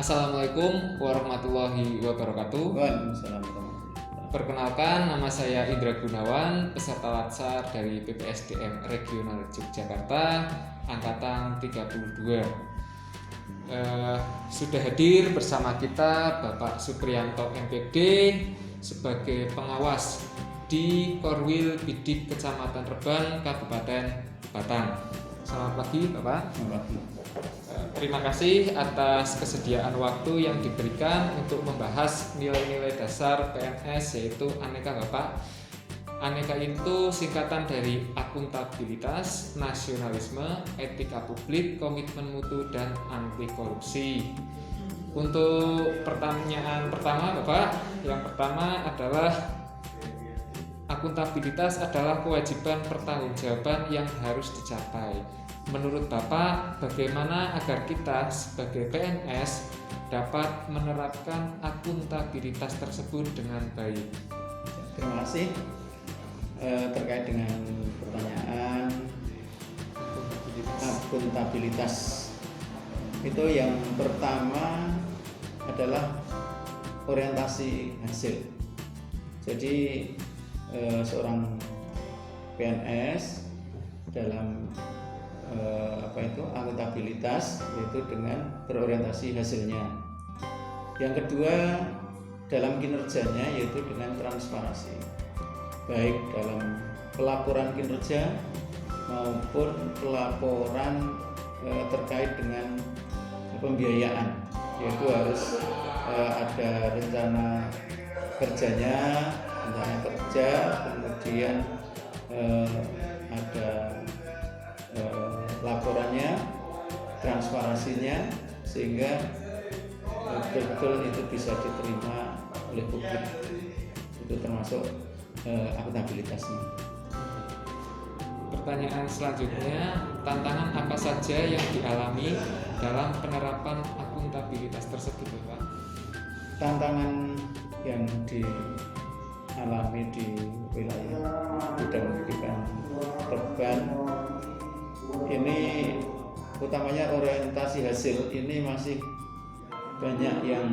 Assalamualaikum warahmatullahi wabarakatuh. Waalaikumsalam warahmatullahi wabarakatuh. Perkenalkan, nama saya Indra Gunawan, peserta Latsar dari PPSDM Regional Yogyakarta, Angkatan 32. Sudah hadir bersama kita Bapak Supriyanto MPD sebagai pengawas di Korwil Bidik Kecamatan Reban, Kabupaten Batang. Selamat pagi, Bapak. Selamat pagi. Terima kasih atas kesediaan waktu yang diberikan untuk membahas nilai-nilai dasar PNS, yaitu Aneka, Bapak. Aneka itu singkatan dari akuntabilitas, nasionalisme, etika publik, komitmen mutu, dan anti korupsi. Untuk pertanyaan pertama, Bapak, yang pertama adalah akuntabilitas adalah kewajiban pertanggungjawaban yang harus dicapai. Menurut Bapak, bagaimana agar kita sebagai PNS dapat menerapkan akuntabilitas tersebut dengan baik? Terima kasih. Terkait dengan pertanyaan akuntabilitas, itu yang pertama adalah orientasi hasil. Jadi seorang PNS dalam akuntabilitas yaitu dengan berorientasi hasilnya. Yang kedua, dalam kinerjanya yaitu dengan transparansi, baik dalam pelaporan kinerja maupun pelaporan terkait dengan pembiayaan, yaitu harus ada rencana kerjanya, rencana kerja, kemudian ada laporannya, transparansinya, sehingga betul-betul itu bisa diterima oleh publik. Itu termasuk akuntabilitasnya. Pertanyaan selanjutnya, tantangan apa saja yang dialami dalam penerapan akuntabilitas tersebut, Bapak? Tantangan yang dialami di wilayah bidang pendidikan Reban ini utamanya orientasi hasil ini masih banyak yang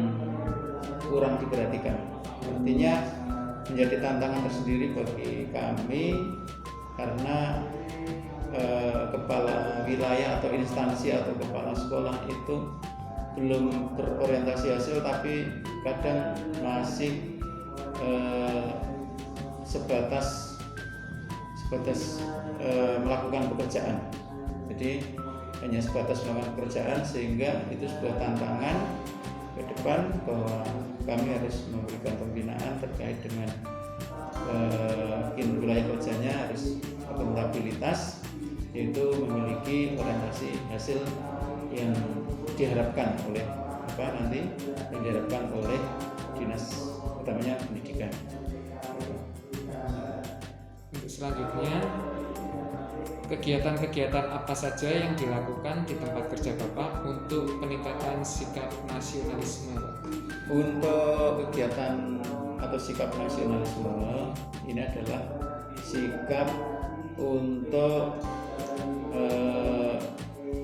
kurang diperhatikan. Artinya menjadi tantangan tersendiri bagi kami karena kepala wilayah atau instansi atau kepala sekolah itu belum berorientasi hasil, tapi kadang masih sebatas melakukan pekerjaan. Jadi hanya sebatas melakukan pekerjaan, sehingga itu sebuah tantangan ke depan bahwa kami harus memberikan pembinaan terkait dengan wilayah kerjanya harus akuntabilitas, yaitu memiliki orientasi hasil yang diharapkan oleh yang diharapkan oleh dinas utamanya pendidikan. Untuk selanjutnya, kegiatan-kegiatan apa saja yang dilakukan di tempat kerja Bapak untuk peningkatan sikap nasionalisme? Untuk kegiatan atau sikap nasionalisme ini adalah sikap untuk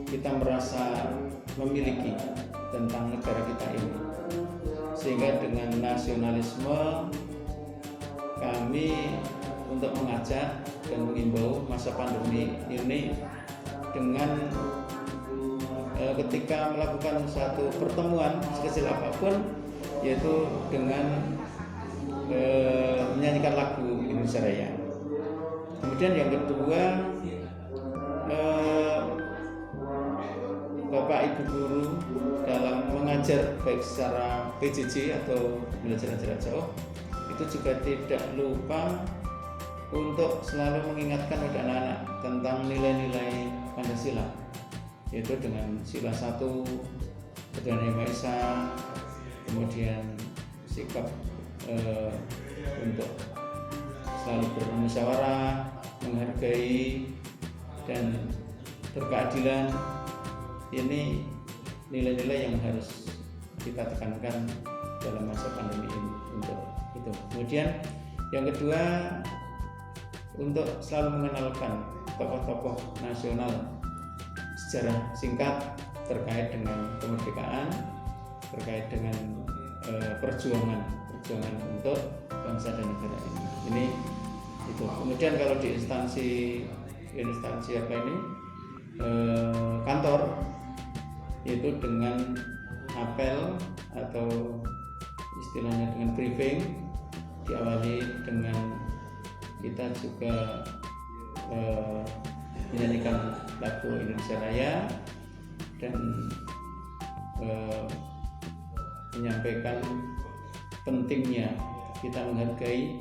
kita merasa memiliki tentang negara kita ini, sehingga dengan nasionalisme kami untuk mengajak dan mengimbau masa pandemi ini dengan ketika melakukan satu pertemuan sekecil apapun, yaitu dengan menyanyikan lagu Indonesia Raya. Kemudian yang kedua, Bapak Ibu guru dalam mengajar baik secara PJJ atau belajar jarak jauh itu juga tidak lupa untuk selalu mengingatkan pada anak-anak tentang nilai-nilai Pancasila, yaitu dengan sila 1, Ketuhanan Yang Maha Esa, kemudian sikap untuk selalu bermusyawarah, menghargai, dan berkeadilan. Ini nilai-nilai yang harus kita tekankan dalam masa pandemi ini untuk itu. Kemudian yang kedua, untuk selalu mengenalkan tokoh-tokoh nasional sejarah singkat terkait dengan kemerdekaan, terkait dengan perjuangan untuk bangsa dan negara ini. Ini itu. Kemudian kalau di instansi apa ini kantor, yaitu dengan apel atau istilahnya dengan briefing, diawali dengan kita juga menyanyikan lagu Indonesia Raya dan menyampaikan pentingnya kita menghargai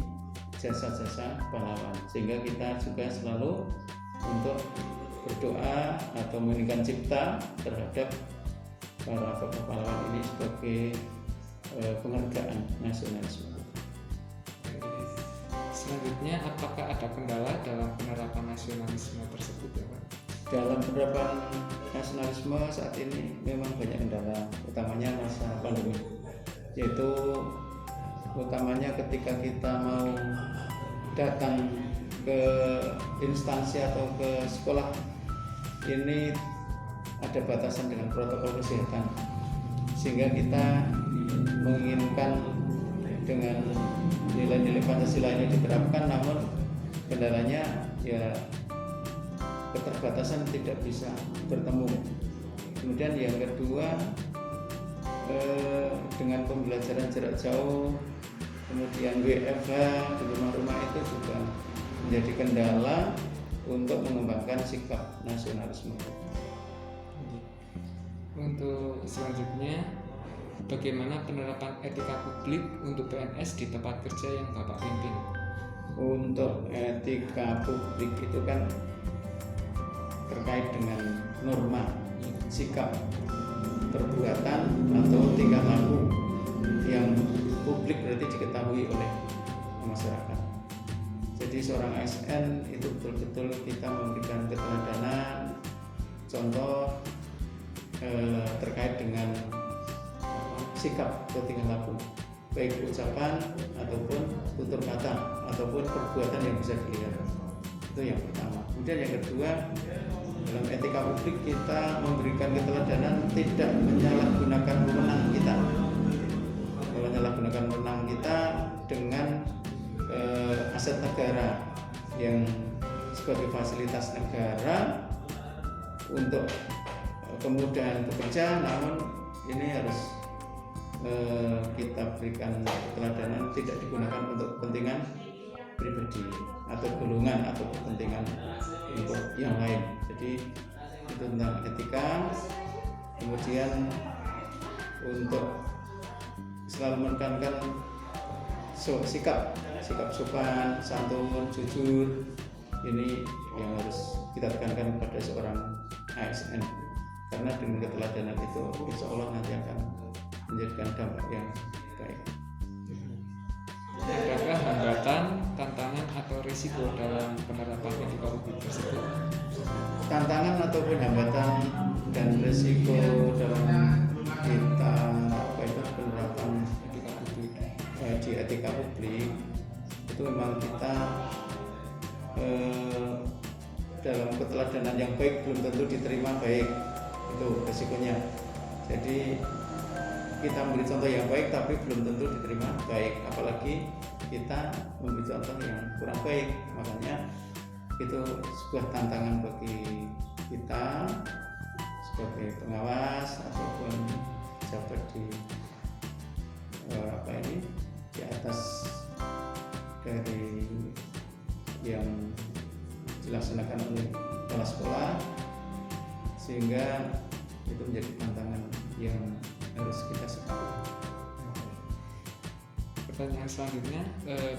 jasa-jasa pahlawan, sehingga kita juga selalu untuk berdoa atau menginginkan cipta terhadap para tokoh pahlawan ini sebagai penghargaan nasionalisme. Selanjutnya, apakah ada kendala dalam penerapan nasionalisme tersebut ya Pak? Dalam penerapan nasionalisme saat ini memang banyak kendala, utamanya masa pandemi, yaitu utamanya ketika kita mau datang ke instansi atau ke sekolah ini ada batasan dengan protokol kesehatan, sehingga kita menginginkan dengan nilai-nilai Pancasila ini diterapkan, namun kendalanya ya keterbatasan tidak bisa bertemu. Kemudian yang kedua dengan pembelajaran jarak jauh, kemudian WFH di rumah-rumah itu juga menjadi kendala untuk mengembangkan sikap nasionalisme. Untuk selanjutnya, bagaimana penerapan etika publik untuk PNS di tempat kerja yang Bapak pimpin? Untuk etika publik itu kan terkait dengan norma, sikap, perbuatan atau tingkah laku yang publik berarti diketahui oleh masyarakat. Jadi seorang ASN itu betul-betul kita memberikan keteladanan, contoh terkait dengan sikap atau tingkah laku, baik ucapan ataupun tutur kata ataupun perbuatan yang bisa dilihat. Itu yang pertama. Kemudian yang kedua, dalam etika publik kita memberikan keteladanan tidak menyalahgunakan wewenang kita. Menyalahgunakan wewenang kita dengan aset negara yang sebagai fasilitas negara untuk kemudahan bekerja, namun ini harus kita berikan keteladanan tidak digunakan untuk kepentingan pribadi atau golongan atau kepentingan untuk yang lain. Jadi itu tentang etika. Kemudian untuk selalu menekankan sikap sopan, santun, jujur, ini yang harus kita tekankan kepada seorang ASN, karena dengan keteladanan itu insya Allah nanti akan menjadikan dampak yang baik. Adakah hambatan, tantangan atau risiko dalam penerapan etika publik tersebut? Tantangan ataupun hambatan dan risiko dalam kita penerapan Etika publik. di etika publik itu memang kita dalam keteladanan yang baik belum tentu diterima baik, itu risikonya. Jadi kita memberi contoh yang baik tapi belum tentu diterima baik, apalagi kita memberi contoh yang kurang baik. Makanya itu sebuah tantangan bagi kita sebagai pengawas ataupun jabat di di atas dari yang dilaksanakan oleh kepala sekolah, sehingga itu menjadi tantangan yang harus kita sikapi. Pertanyaan selanjutnya,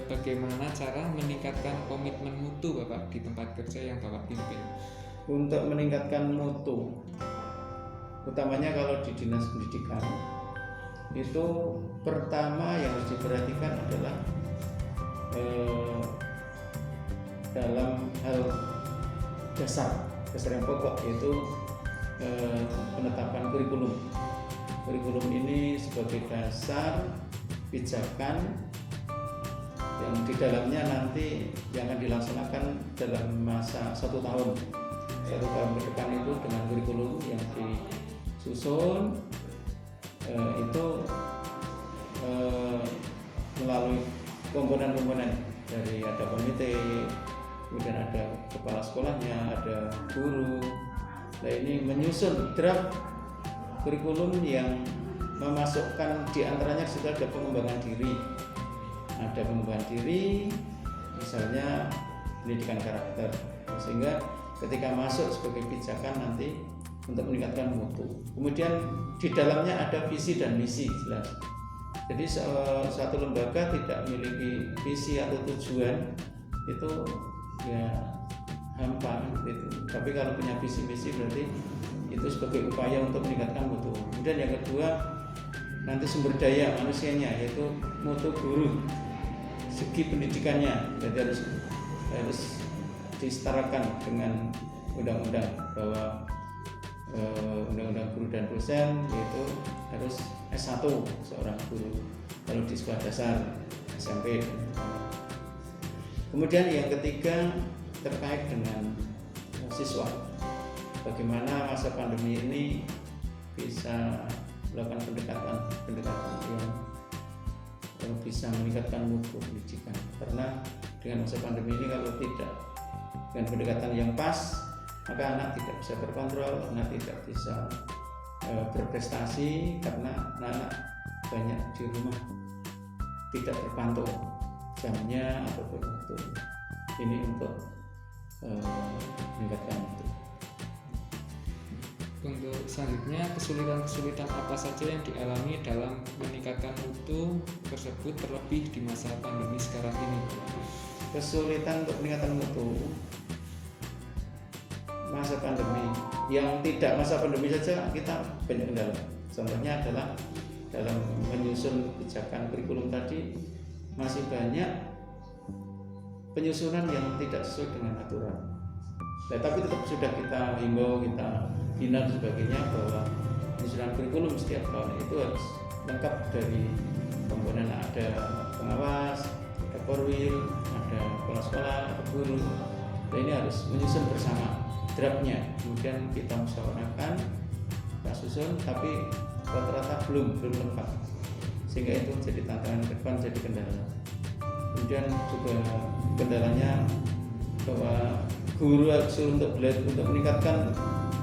bagaimana cara meningkatkan komitmen mutu Bapak di tempat kerja yang Bapak pimpin? Untuk meningkatkan mutu, utamanya kalau di dinas pendidikan, itu pertama yang harus diperhatikan adalah dalam hal dasar yang pokok, yaitu penetapan kurikulum. Kurikulum ini sebagai dasar pijakan yang di dalamnya nanti yang akan dilaksanakan dalam masa 1 tahun ke depan itu dengan kurikulum yang disusun itu komponen-komponen dari ada komite, kemudian ada kepala sekolahnya, ada guru. Nah ini menyusun draft kurikulum yang memasukkan diantaranya sudah ada pengembangan diri, misalnya pendidikan karakter, sehingga ketika masuk sebagai pijakan nanti untuk meningkatkan mutu. Kemudian di dalamnya ada visi dan misi jelas. Jadi suatu lembaga tidak memiliki visi atau tujuan itu ya hampa gitu. Tapi kalau punya visi misi berarti itu sebagai upaya untuk meningkatkan mutu. Kemudian yang kedua nanti sumber daya manusianya, yaitu mutu guru, segi pendidikannya, jadi harus disetarakan dengan undang-undang bahwa undang-undang guru dan dosen yaitu harus S1 seorang guru kalau di sekolah dasar SMP. Kemudian yang ketiga terkait dengan siswa, bagaimana masa pandemi ini bisa melakukan pendekatan yang bisa meningkatkan mutu pendidikan. Karena dengan masa pandemi ini kalau tidak dengan pendekatan yang pas, maka anak tidak bisa terkontrol, anak tidak bisa berprestasi karena anak banyak di rumah tidak terpantau jamnya ataupun waktu. Ini untuk meningkatkan mutu. Untuk selanjutnya, kesulitan-kesulitan apa saja yang dialami dalam meningkatkan mutu tersebut terlebih di masa pandemi sekarang ini? Kesulitan untuk meningkatkan mutu masa pandemi, yang tidak masa pandemi saja kita banyak kendala. Contohnya adalah dalam menyusun kebijakan kurikulum tadi masih banyak penyusunan yang tidak sesuai dengan aturan. Nah, tapi tetap sudah kita himbau, kita bina dan sebagainya bahwa penyusunan kurikulum setiap tahun itu harus lengkap dari komponen, ada pengawas, ada korwil, ada kepala sekolah, ada guru. Nah, ini harus menyusun bersama draftnya, kemudian kita musyawarahkan, kita susun, tapi rata-rata belum lengkap, sehingga itu jadi tantangan ke depan, jadi kendala. Kemudian juga kendalanya bahwa guru harus untuk belajar untuk meningkatkan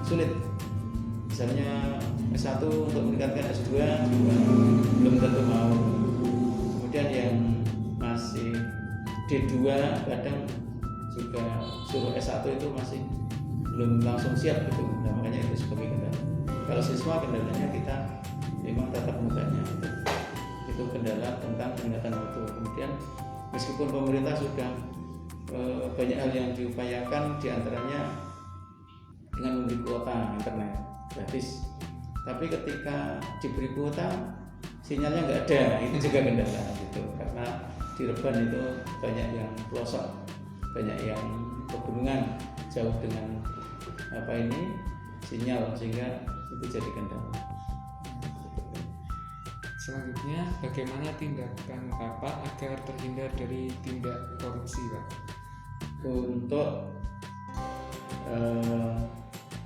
sulit, misalnya S1 untuk meningkatkan S2 belum tentu mau. Kemudian yang masih D2 kadang juga suruh S1 itu masih belum langsung siap gitu. Nah, makanya itu sebagai kendala. Kalau siswa kendalanya kita memang tatap mukanya itu kendala tentang peningkatan mutu. Kemudian meskipun pemerintah sudah banyak hal yang diupayakan, diantaranya dengan memberi kuota internet gratis, tapi ketika diberi kuota sinyalnya nggak ada, itu juga kendala gitu. Karena di Reban itu banyak yang pelosok, banyak yang pegunungan, jauh dengan sinyal, sehingga itu jadi kendala. Selanjutnya, bagaimana tindakan Bapak agar terhindar dari tindak korupsi, Pak? Untuk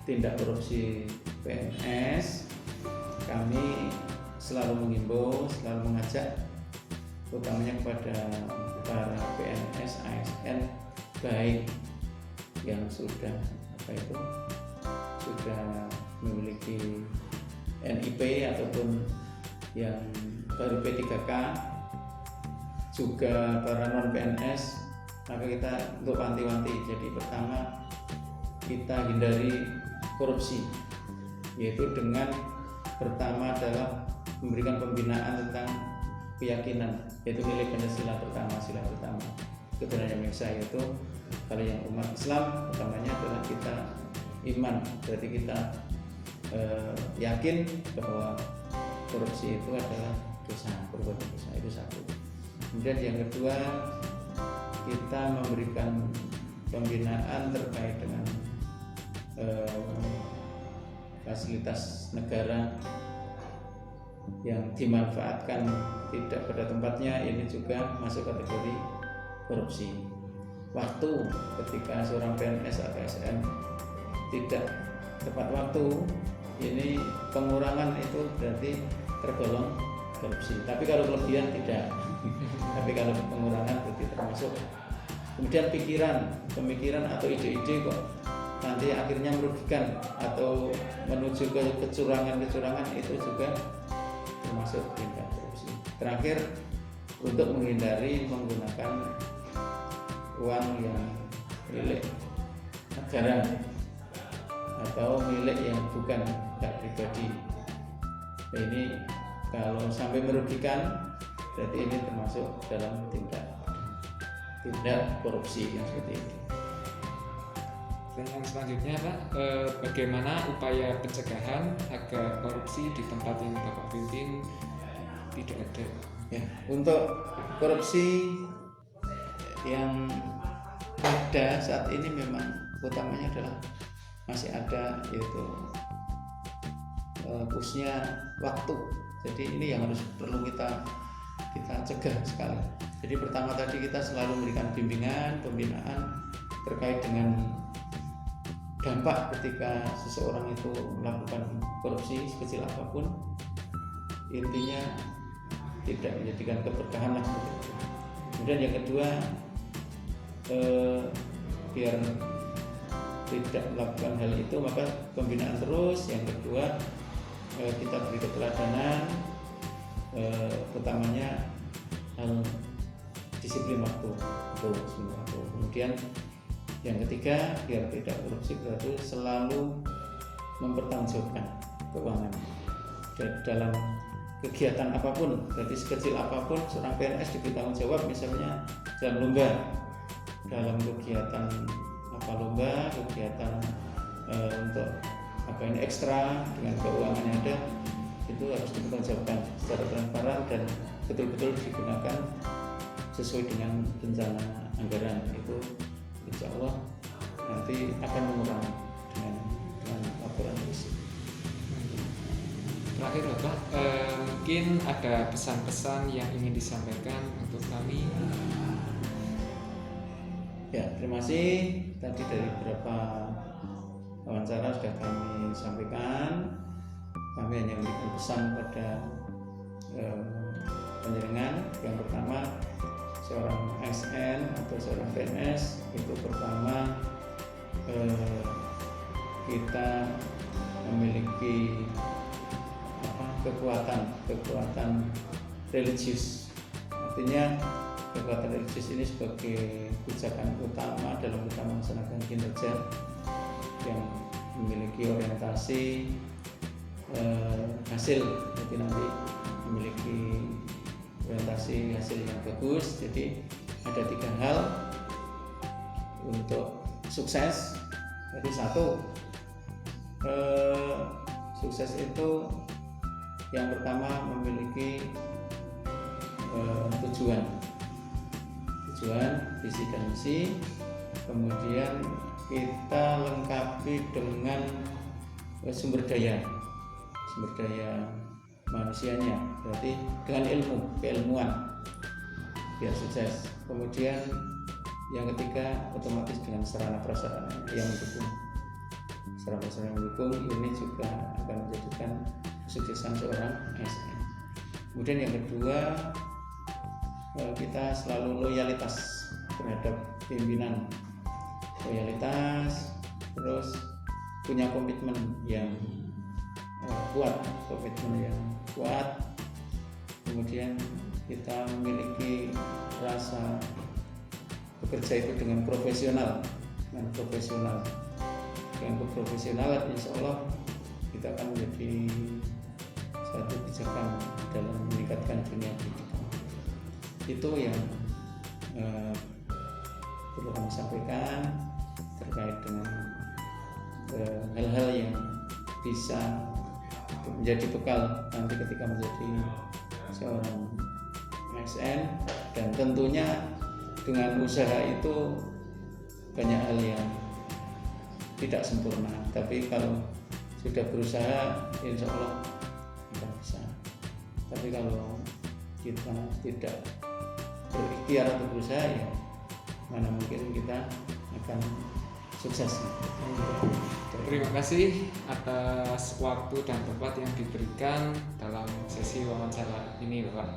tindak korupsi PNS, kami selalu mengimbau, selalu mengajak, utamanya kepada para PNS, ASN, baik yang sudah memiliki NIP ataupun yang baru P3K, juga para non PNS, maka kita untuk wanti-wanti. Jadi pertama, kita hindari korupsi, yaitu dengan pertama adalah memberikan pembinaan tentang keyakinan, yaitu nilai Pancasila pertama, sila pertama, ketuhanan yang Maha Esa. Yaitu kalau yang umat Islam utamanya adalah kita iman, berarti kita yakin bahwa korupsi itu adalah dosa, perbuatan dosa, itu satu. Kemudian yang kedua, kita memberikan pembinaan terkait dengan fasilitas negara yang dimanfaatkan tidak pada tempatnya, ini juga masuk kategori korupsi. Waktu ketika seorang PNS atau ASN tidak tepat waktu, ini pengurangan itu berarti tergolong korupsi. Tapi kalau kelebihan tidak. Tapi kalau pengurangan berarti termasuk. Kemudian pemikiran atau ide-ide kok nanti akhirnya merugikan atau menuju ke kecurangan itu juga termasuk tindak korupsi. Terakhir, untuk menghindari menggunakan uang yang milik negara atau milik yang bukan hak pribadi. Nah, ini kalau sampai merugikan berarti ini termasuk dalam tindak korupsi yang seperti ini. Dan yang selanjutnya Pak, bagaimana upaya pencegahan agar korupsi di tempat yang Bapak pimpin tidak ada? Ya, untuk korupsi yang ada saat ini memang utamanya adalah masih ada, yaitu pushnya waktu. Jadi ini yang perlu kita cegah sekali. Jadi pertama tadi kita selalu memberikan pembinaan terkait dengan dampak ketika seseorang itu melakukan korupsi sekecil apapun, intinya tidak menjadikan keberkahan lah seperti itu. Kemudian yang kedua, biar tidak melakukan hal itu maka pembinaan terus. Yang kedua, kita beri keteladanan, utamanya hal disiplin waktu. Kemudian yang ketiga, biar tidak korupsi berarti selalu mempertanggungjawabkan keuangan dalam kegiatan apapun. Berarti sekecil apapun seorang PNS diberi tanggung jawab, misalnya dalam lomba, dalam kegiatan lomba, kegiatan untuk ekstra dengan keuangan yang ada, itu harus dipertanggungjawabkan secara transparan dan betul-betul digunakan sesuai dengan rencana anggaran. Itu insya Allah nanti akan mengurangi dengan laporan risiko. Terakhir Bapak, mungkin ada pesan-pesan yang ingin disampaikan untuk kami. Ya, terima kasih. Tadi dari beberapa wawancara sudah kami sampaikan. Kami hanya memberikan pesan pada panjenengan. Yang pertama, seorang ASN atau seorang PNS itu pertama kita memiliki kekuatan religius. Artinya kekuatan religius ini sebagai pijakan utama dalam kita melaksanakan kinerja yang memiliki orientasi hasil. Jadi nanti memiliki orientasi hasil yang bagus. Jadi ada 3 hal untuk sukses. Jadi satu, sukses itu yang pertama memiliki tujuan, visi dan misi. Kemudian kita lengkapi dengan sumber daya manusianya, berarti dengan keilmuan biar sukses. Kemudian yang ketiga, otomatis dengan sarana prasarana yang mendukung. Sarana prasarana yang mendukung ini juga akan menjadikan kesuksesan seorang ASN. Kemudian yang kedua, kita selalu loyalitas terhadap pimpinan, terus punya komitmen yang kuat, kemudian kita memiliki rasa bekerja itu dengan profesional, insya Allah kita akan menjadi satu pijakan dalam meningkatkan dunia pendidikan. Itu yang perlu kami sampaikan terkait dengan hal-hal yang bisa menjadi bekal nanti ketika menjadi seorang ASN. Dan tentunya dengan usaha itu banyak hal yang tidak sempurna, tapi kalau sudah berusaha insya Allah kita bisa. Tapi kalau kita tidak berikhtiar atau berusaha, ya mana mungkin kita akan sukses. Terima kasih atas waktu dan tempat yang diberikan dalam sesi wawancara ini, Bapak.